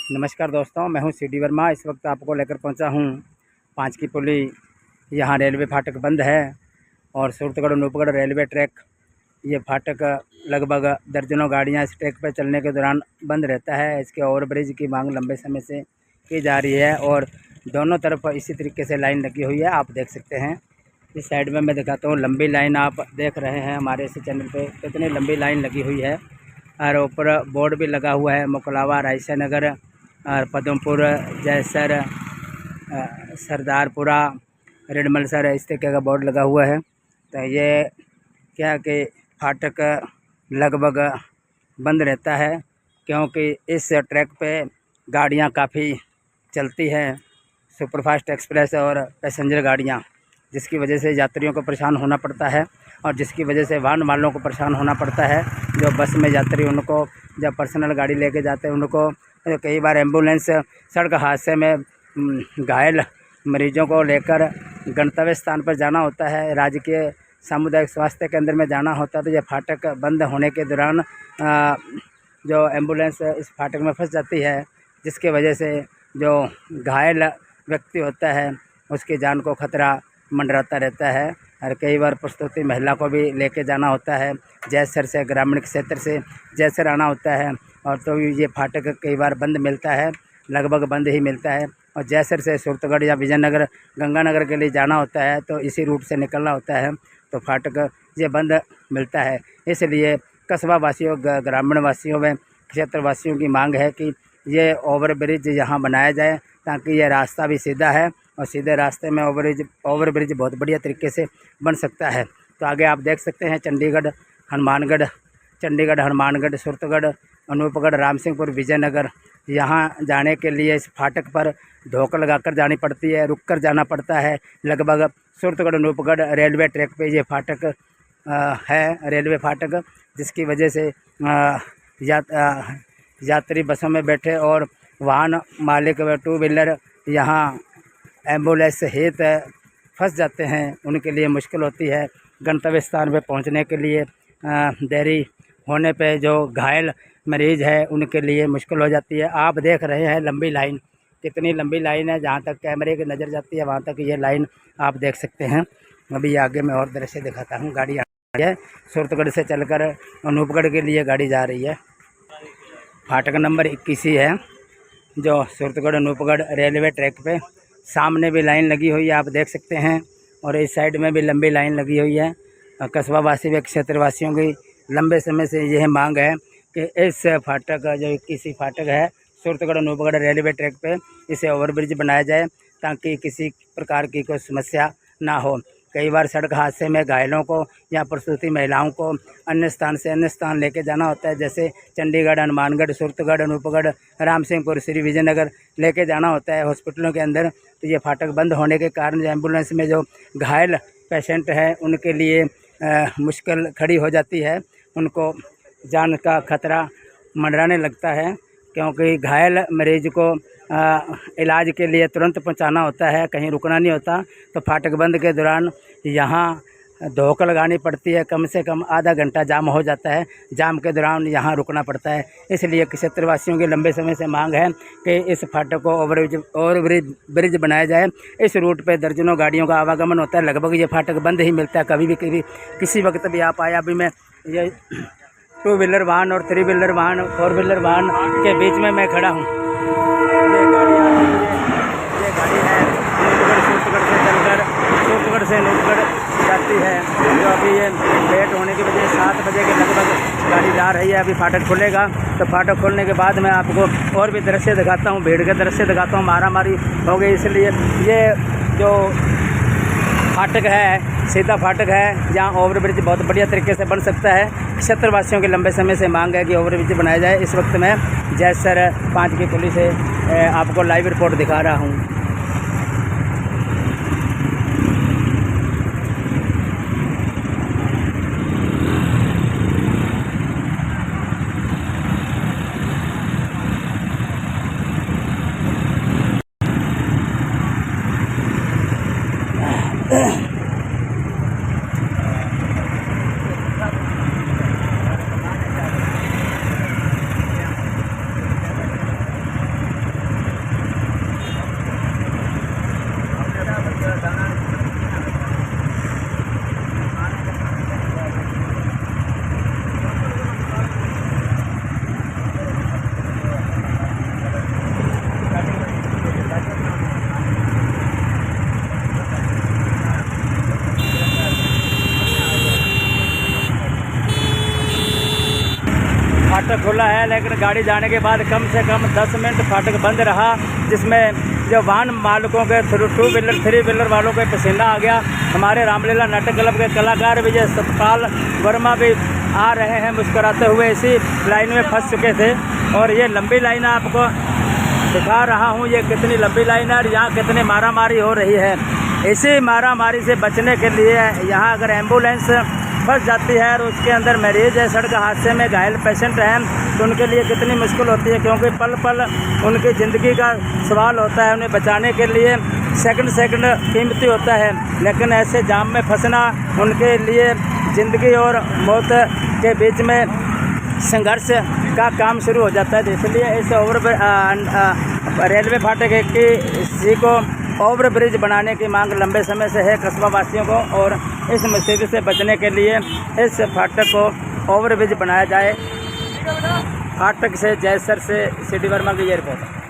नमस्कार दोस्तों, मैं हूं सीडी वर्मा। इस वक्त आपको लेकर पहुंचा हूं 5 की पुली। यहां रेलवे फाटक बंद है और सूरतगढ़ अनूपगढ़ रेलवे ट्रैक, ये फाटक लगभग दर्जनों गाड़ियां इस ट्रैक पर चलने के दौरान बंद रहता है। इसके ओवरब्रिज की मांग लंबे समय से की जा रही है और दोनों तरफ इसी तरीके से लाइन लगी हुई है। आप देख सकते हैं इस साइड में मैं दिखाता हूँ, लंबी लाइन आप देख रहे हैं हमारे इस चैनल पे कितनी लंबी लाइन लगी हुई है। और ऊपर बोर्ड भी लगा हुआ है, मुकलावा, रायसा नगर और पदमपुर, जयसर, सरदारपुरा, रेडमलसर, इस तरीके का बोर्ड लगा हुआ है। तो ये क्या कि फाटक लगभग बंद रहता है क्योंकि इस ट्रैक पे गाड़ियां काफ़ी चलती हैं, सुपरफास्ट एक्सप्रेस और पैसेंजर गाड़ियां, जिसकी वजह से यात्रियों को परेशान होना पड़ता है और जिसकी वजह से वाहन वालों को परेशान होना पड़ता है। जो बस में यात्री, उनको जब पर्सनल गाड़ी लेके जाते हैं, उनको कई बार एम्बुलेंस सड़क हादसे में घायल मरीजों को लेकर गंतव्य स्थान पर जाना होता है, राजकीय सामुदायिक स्वास्थ्य केंद्र में जाना होता है। तो ये फाटक बंद होने के दौरान जो एम्बुलेंस इस फाटक में फंस जाती है, जिसकी वजह से जो घायल व्यक्ति होता है उसकी जान को खतरा मंडराता रहता है। और कई बार प्रसूति महिला को भी लेके जाना होता है, जयसर से, ग्रामीण क्षेत्र से जयसर आना होता है, और तो ये फाटक कई बार बंद मिलता है, लगभग बंद ही मिलता है। और जयसर से सूरतगढ़ या विजयनगर, गंगानगर के लिए जाना होता है तो इसी रूट से निकलना होता है, तो फाटक ये बंद मिलता है। इसलिए कस्बा वासियों, ग्रामीण वासियों व क्षेत्र वासियों की मांग है कि ये ओवरब्रिज यहाँ बनाया जाए ताकि ये रास्ता भी सीधा है और सीधे रास्ते में ओवरब्रिज बहुत बढ़िया तरीके से बन सकता है। तो आगे आप देख सकते हैं चंडीगढ़, हनुमानगढ़, सूरतगढ़, अनूपगढ़, रामसिंहपुर, विजयनगर, यहाँ जाने के लिए इस फाटक पर धोखा लगाकर जानी पड़ती है, रुक कर जाना पड़ता है। लगभग सूरतगढ़ अनूपगढ़ रेलवे ट्रैक पे ये फाटक है, रेलवे फाटक, जिसकी वजह से यात्री बसों में बैठे और वाहन मालिक व टू व्हीलर यहाँ एम्बुलेंस सहित फंस जाते हैं, उनके लिए मुश्किल होती है गंतव्य स्थान पे पहुंचने के लिए। देरी होने पे जो घायल मरीज़ है उनके लिए मुश्किल हो जाती है। आप देख रहे हैं लंबी लाइन, कितनी लंबी लाइन है, जहाँ तक कैमरे की नज़र जाती है वहाँ तक ये लाइन आप देख सकते हैं। अभी आगे मैं और दृश्य दिखाता हूँ। गाड़ी आ रही है, सूरतगढ़ से चलकर अनूपगढ़ के लिए गाड़ी जा रही है। फाटक नंबर 21 ही है जो सूरतगढ़ अनूपगढ़ रेलवे ट्रैक पे। सामने भी लाइन लगी हुई है, आप देख सकते हैं, और इस साइड में भी लंबी लाइन लगी हुई है। कस्बा वासी व क्षेत्रवासियों की लंबे समय से यह मांग है कि इस फाटक जो 21 फाटक है सूरतगढ़ अनूपगढ़ रेलवे ट्रैक पे, इसे ओवरब्रिज बनाया जाए ताकि किसी प्रकार की कोई समस्या ना हो। कई बार सड़क हादसे में घायलों को या प्रसूति महिलाओं को अन्य स्थान से अन्य स्थान लेके जाना होता है, जैसे चंडीगढ़, हनुमानगढ़, सूरतगढ़, अनूपगढ़, रामसिंहपुर, श्री विजयनगर लेके जाना होता है हॉस्पिटलों के अंदर। तो ये फाटक बंद होने के कारण एम्बुलेंस में जो घायल पेशेंट हैं उनके लिए मुश्किल खड़ी हो जाती है, उनको जान का खतरा मंडराने लगता है, क्योंकि घायल मरीज को इलाज के लिए तुरंत पहुंचाना होता है, कहीं रुकना नहीं होता। तो फाटक बंद के दौरान यहाँ धोखा लगानी पड़ती है, कम से कम आधा घंटा जाम हो जाता है, जाम के दौरान यहाँ रुकना पड़ता है। इसलिए क्षेत्रवासियों की लंबे समय से मांग है कि इस फाटक को ओवरब्रिज बनाया जाए। इस रूट पे दर्जनों गाड़ियों का आवागमन होता है, लगभग ये फाटक बंद ही मिलता है, कभी भी किसी वक्त भी आप आया। अभी मैं ये 2 व्हीलर वाहन और 3 व्हीलर वाहन, 4 व्हीलर वाहन के बीच में मैं खड़ा हूँ। ये गाड़ी है सूरतगढ़ से चलकर सूरतगढ़ से अनूपगढ़ जाती है, जो अभी ये लेट होने की वजह से 7 बजे के लगभग गाड़ी जा रही है। अभी फाटक खुलेगा, तो फाटक खोलने के बाद मैं आपको और भी दृश्य दिखाता हूँ, भीड़ के दृश्य दिखाता हूँ। मारामारी हो गई, इसलिए ये जो फाटक है सीधा फाटक है, जहाँ ओवरब्रिज बहुत बढ़िया तरीके से बन सकता है। क्षेत्रवासियों के लंबे समय से मांग है कि ओवरब्रिज बनाया जाए। इस वक्त मैं जयसर 5 की पुलिस से आपको लाइव रिपोर्ट दिखा रहा हूँ। फाटक खुला है, लेकिन गाड़ी जाने के बाद कम से कम 10 मिनट फाटक बंद रहा, जिसमें जो वाहन मालिकों के 2 व्हीलर 3 व्हीलर वालों के पसीना आ गया। हमारे रामलीला नाटक क्लब के कलाकार विजय सतपाल वर्मा भी आ रहे हैं मुस्कुराते हुए, इसी लाइन में फंस चुके थे। और ये लंबी लाइन आपको दिखा रहा हूँ, ये कितनी लंबी लाइन है और यहाँ कितनी मारामारी हो रही है। इसी मारामारी से बचने के लिए यहाँ अगर एम्बुलेंस फंस जाती है और उसके अंदर मरीज है, सड़क हादसे में घायल पेशेंट हैं, तो उनके लिए कितनी मुश्किल होती है, क्योंकि पल पल उनकी ज़िंदगी का सवाल होता है। उन्हें बचाने के लिए सेकंड कीमती होता है, लेकिन ऐसे जाम में फंसना उनके लिए ज़िंदगी और मौत के बीच में संघर्ष का काम शुरू हो जाता है। इसलिए इस रेलवे फाटक की को ओवर ब्रिज बनाने की मांग लंबे समय से है कस्बा वासियों को, और इस मुसीबत से बचने के लिए इस फाटक को ओवर ब्रिज बनाया जाए। फाटक से जयसर से सिटी वर्मा की ये रिपोर्ट।